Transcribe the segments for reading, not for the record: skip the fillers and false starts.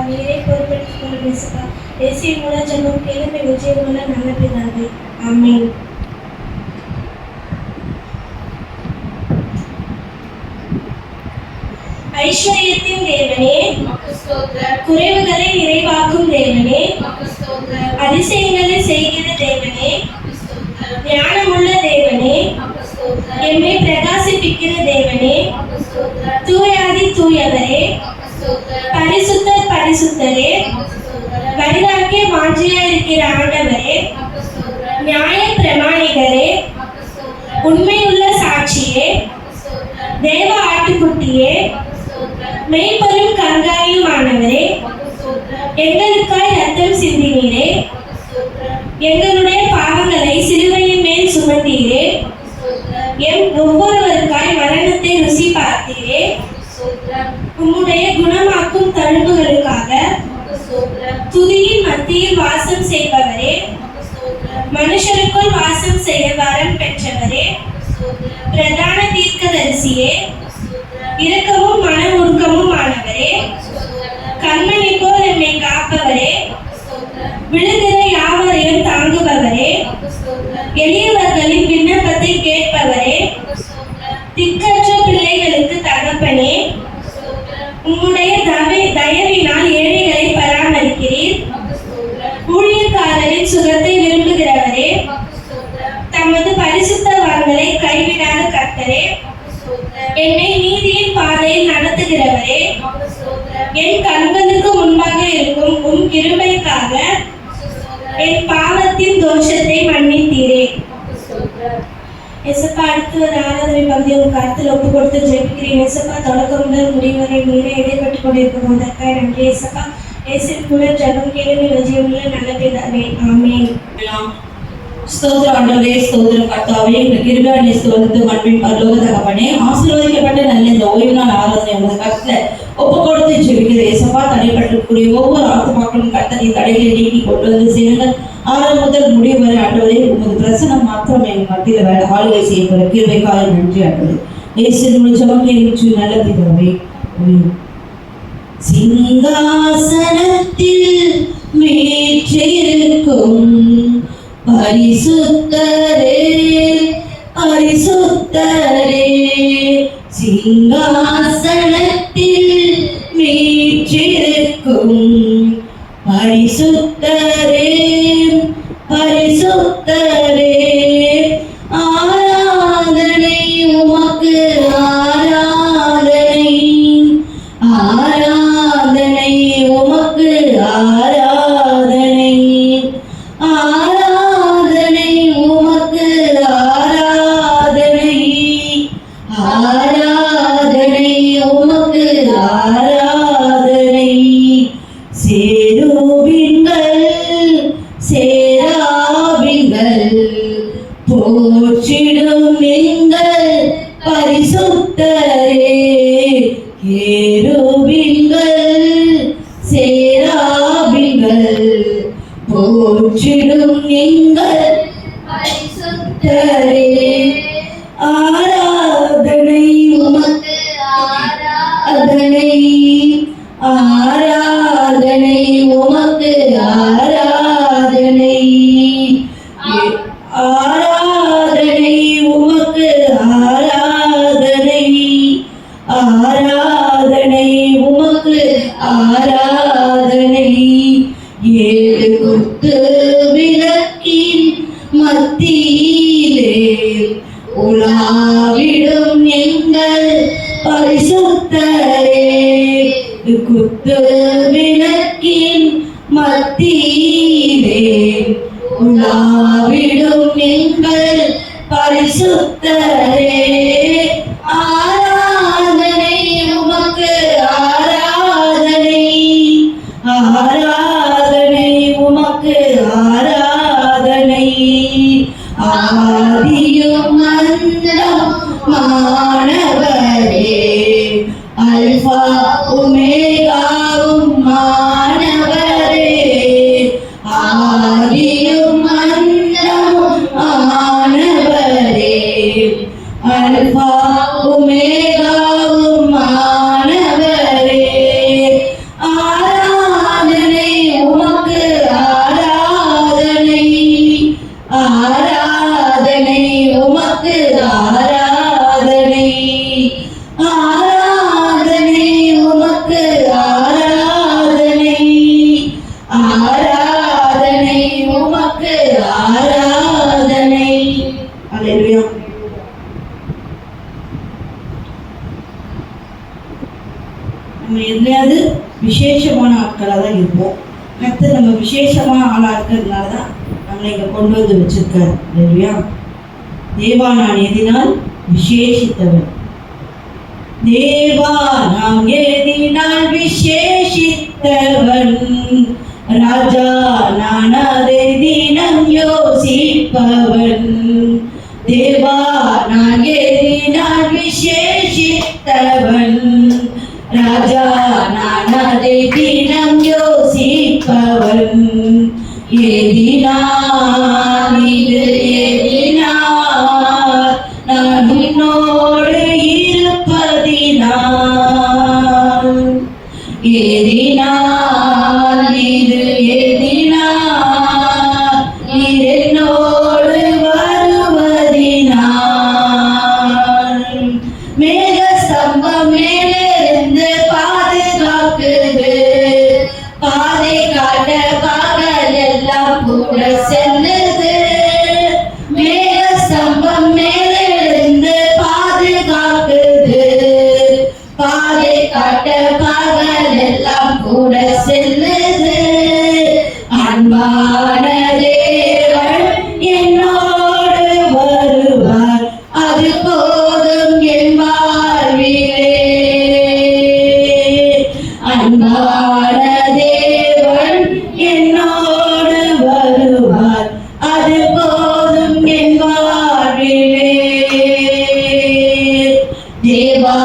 நீரே பொறுப்பெடுத்துக் கொள்ளும் இயேசுப்பா. இயேசுவின் மூலம் ஜெபம் கேளும் எங்கள் ஜீவனுள்ள நல்ல பிதாவே. ஆமென். ஐஸ்வர்யத்தின் தேவனே, குறைவுகளை நிறைவாக்கும் தேவனே, அதிசயங்களை செய்கிற தேவனே, ஞானமுள்ள தேவனே, எம்மை பிரகாசிப்பிக்கிற தேவனே, தூயாதி தூயவரே, பரிசுத்தர் பரிசுத்தரே, வைராக்கிய வாஞ்சியா இருக்கிற ஆண்டவரே, நியாய பிரமாணிகரே, உண்மையுள்ள சாட்சியே, தேவ ஆட்டுக்குட்டியே, மெய்ப்பெரும் கண்காணியுமானவரே, எங்களுக்காய் ரத்தம் சிந்தினீரே, எங்களுடைய பாவங்களை சிலுவையின் மேல் சுமந்தீரே, எம் ஒவ்வொருவருக்காய் மரணத்தை ருசி பார்த்தீரே, உம்முடைய குணமாக்கும் தழும்புகளுக்காக துதியின் மத்தியில் வாசம் செய்பவரே, மனுஷருக்குள் வாசம் செய்ய வரம் பெற்றவரே, பிரதான தீர்க்கதரிசியே, இரக்கமும் மன உருக்கமும் ஆனவரே, கண்மணி போல் எம்மை காப்பவரே, விழுகிற யாவரையும் தாங்குபவரே, எளியவர்களின் விண்ணப்பத்தை கேட்பவரே, திக்கற்ற பிள்ளைகளுக்கு தகப்பனே, உம்முடைய தயவினால் ஏழைகளை பராமரிக்கிறீர், ஊழியக்காரரின் சுகத்தை விரும்புகிறவரே, தமது பரிசுத்தவான்களை கைவிடாத கர்த்தரே, என்னை நீதியின் பாதையில் நடத்துகிறவரே, என் கண்களுக்கு முன்பாக இருக்கும் உம் கிருபைக்காக என் பாவத்தின் தோஷத்தை மன்னித்தீரே. இயேசுப்பா, அடுத்து ஒரு ஆராதனை பகுதியை உங்க கருத்தில் ஒப்பு கொடுத்து ஜெபிக்கிறேன். இயேசுப்பா, தொடக்கம் முதல் முடிவரை நீரே இடைப்பட்டுக் கொண்டிருக்கும் அதற்காக நன்றி. இயேசுப்பா, இயேசுவின் மூலம் ஜெபம் கேளும் விஜயமுள்ள நல்ல பிதாவே. ஆமென். ஸ்தோத்திரம் ஆண்டவரே, ஸ்தோத்திரம் கர்த்தாவே, எங்கள் கிருபையான இயேசுவுக்கு அன்பின் பரலோக தகப்பனே, ஆசீர்வதிக்கப்பட்ட நல்ல இந்த ஓய்வு நாள் ஆராதனை உமது கருத்துல ஒப்பு கொடுத்து ஜெபிக்கிற இயேசுப்பா, தடைப்பட்டிருக்கக்கூடிய ஒவ்வொரு ஆத்துமாக்களும் கர்த்தரை தடைகளை நீக்கி கொண்டு வந்து சேருங்கள். ஆரம்பம் முதல் முடிவு வரை ஆண்டவரே, உமது பிரசனம் மாத்திரம் எங்கள் மத்தியில் வேற ஆளுகை செய்யப்பட கிருபைக்காக நன்றி ஆண்டவரே. இயேசுவின் ஜெபம் கேளும் நல்ல பிதாவே. சிங்காசனத்தில் வீற்றிருக்கும் பரிசுத்தரே, பரிசுத்தரே, சிங்காசனத்தில் வீற்றிருக்கும் பரிசுத்தரே, பரிசுத்தரே, ஆராதனை உமக்கு, ஆராதனை, ஆராதனை உமக்கு, ஆராதனை, ஆராதனை உமக்கு, ஆராதனை, ஆராதனை உமக்கு, ஆராதனை. சேருவிங்கள், சேராவிங்கள் போற்றிடும் எங்கள் பரிசுத்தரே, கேருவிங்கள், சேராவிங்கள் போற்றிடும் எங்கள் பரிசுத்தரே, ஆராதனை உமக்கு, ஆராதனை, ஆராதனை உமக்கு, ஆராதனை, ஆராதனை உமக்கு, ஆராதனை, ஆராதனை உமக்கு, ஆராதனை. ஏழு குத்து விளக்கின் மத்தியிலே உலாவிடும் எங்கள் பரிசுத்தரே, குத்து விளக்கின் மத்தியிலே உலாவிடும் எங்கள் பரிசுத்தரே, ஆராதனை உமக்கு, ஆராதனை, ஆராதனை உமக்கு, ஆராதனை, ஆதியும் அந்தமும் மாணவரே, அல்பா ஒமேகாவும் மாணவரே, ஆதியும் அந்தமும் மாணவரே, அல்பா ஒமேகாவும் மாணவரே, ஆராதனை உமக்கு ஆராதனை, ஆராதனை உமக்கு ஆராதனை, ஆராதனை உமக்கு ஆராதனை, ஆராதனை உமக்கு ஆராதனை. அல்லேலூயா. நம்ம எதுலையாவது விசேஷமான ஆட்களாக தான் இருப்போம். கர்த்தர் நம்ம விசேஷமான ஆளாக இருக்கிறதுனால தான் நம்மளை இங்கே கொண்டு வந்து வச்சிருக்காரு. இல்லையா? தேவா நான் எதினால் விசேஷித்தவன், தேவா நாம் எதினால் விசேஷித்தவன், ராஜா நான் அதை தினம் யோசிப்பவன், தேவா நான் எதினால் விசேஷித்தவன், ராஜா நான் அதை தினம் யோசிப்பவன், எதினால் இது எதினால் நான் உன்னோடு இருப்பதினால், எதினால் இது எதினால் நீர் என்னோடு வருவதினால், மேக ஸ்தம்பம் மேலிருந்து பாதுகாக்குது, பாதை காட்ட பகல் எல்லாம் கூட செல்லுது, மேக ஸ்தம்பம் மேலிருந்து பாதுகாக்குது, பாதை காட்ட பகல் எல்லாம் கூட செல்லுது, அன்பான தேவன் என்னோடு வருவார், அது போதும் என் வாழ்விலே, அன்பான தேவன் என்னோடு வருவார், அது போதும் என் வாழ்விலே, தேவா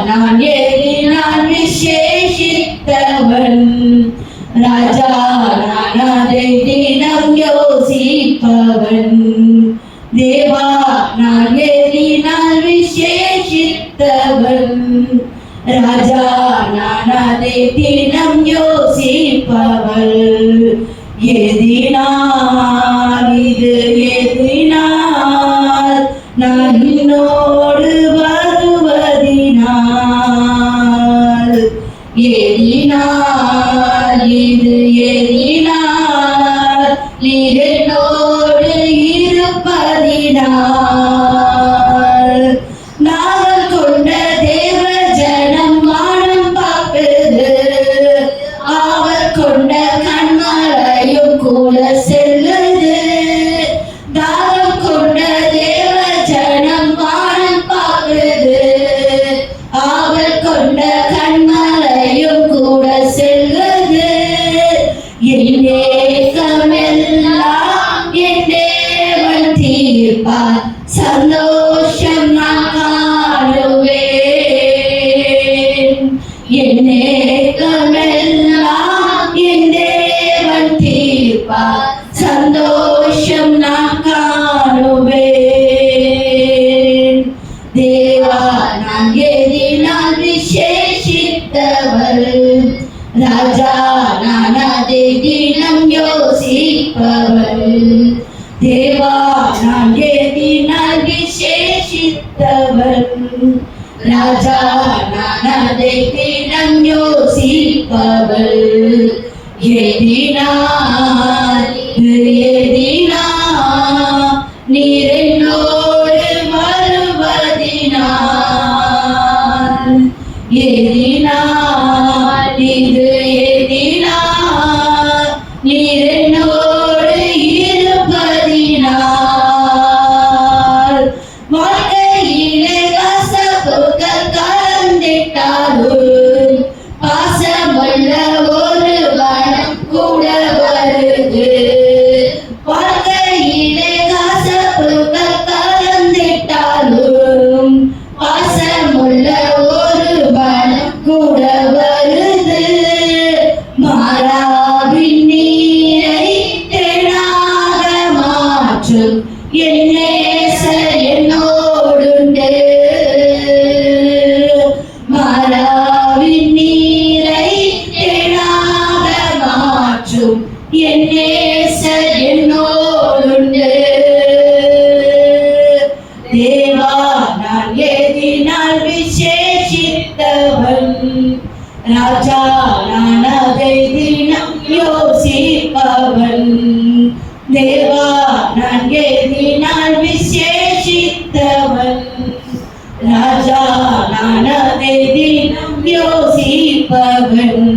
நான் எதினால் விசேஷித்தவன், ராஜா நான் அதை தினம் யோசிப்பவன், தேவா நான் எதினால் விசேஷித்தவன், ராஜா நான் அதை தினம் யோசிப்பவள், எதினால் இது எதினால் நான் என்னோடு வருவதினால், எதினால் இது எதினால் நீர் என்னோடு இருப்பதினால், நாங்கள் கொண்ட தேவ ஜனம் வானம் பார்க்குது, அவர் கொண்ட கண்மலையும் கூட செல்லுது, தாகம் கொண்ட தேவ ஜனம் வானம் பார்க்குது, அவர் கொண்ட கண்மலையும் கூட செல்லுது, என் நேசமெல்லாம் என் தேவன் தீர்ப்பார், சந்தோஷம் நான் காணுவேன், என் நேசமெல்லாம் என் தேவன் தீர்ப்பார், சந்தோஷம் நான் காணுவேன், தேவா நான் எதினால் விசேஷித்தவர், ராஜா நான் அதை தினம் யோசிப்பவர், தேவா நான் எதினால் விசேஷித்தவர், ராஜா நான் அதை தினம் யோசிப்பவர், எதினால் எதினால் நீர் என்னோடு வருவதினால், எதினால் இது எதினால் நீர் என்னோடு இருப்பதினால், வாழ்க்கையிலே கசப்புகள் கலந்திட்டாலும் பாசமுள்ள ஒரு வனம் கூட வருது, என்றும் என் நேசர் என்னோடுண்டு. தேவா நான் எதினால் விசேஷித்தவன், ராஜா நான் அதை தினம் யோசிப்பவன். தேவா நான் எதினால் விசேஷித்தவன், ராஜா நான் அதை தினம் யோசிப்பவன்.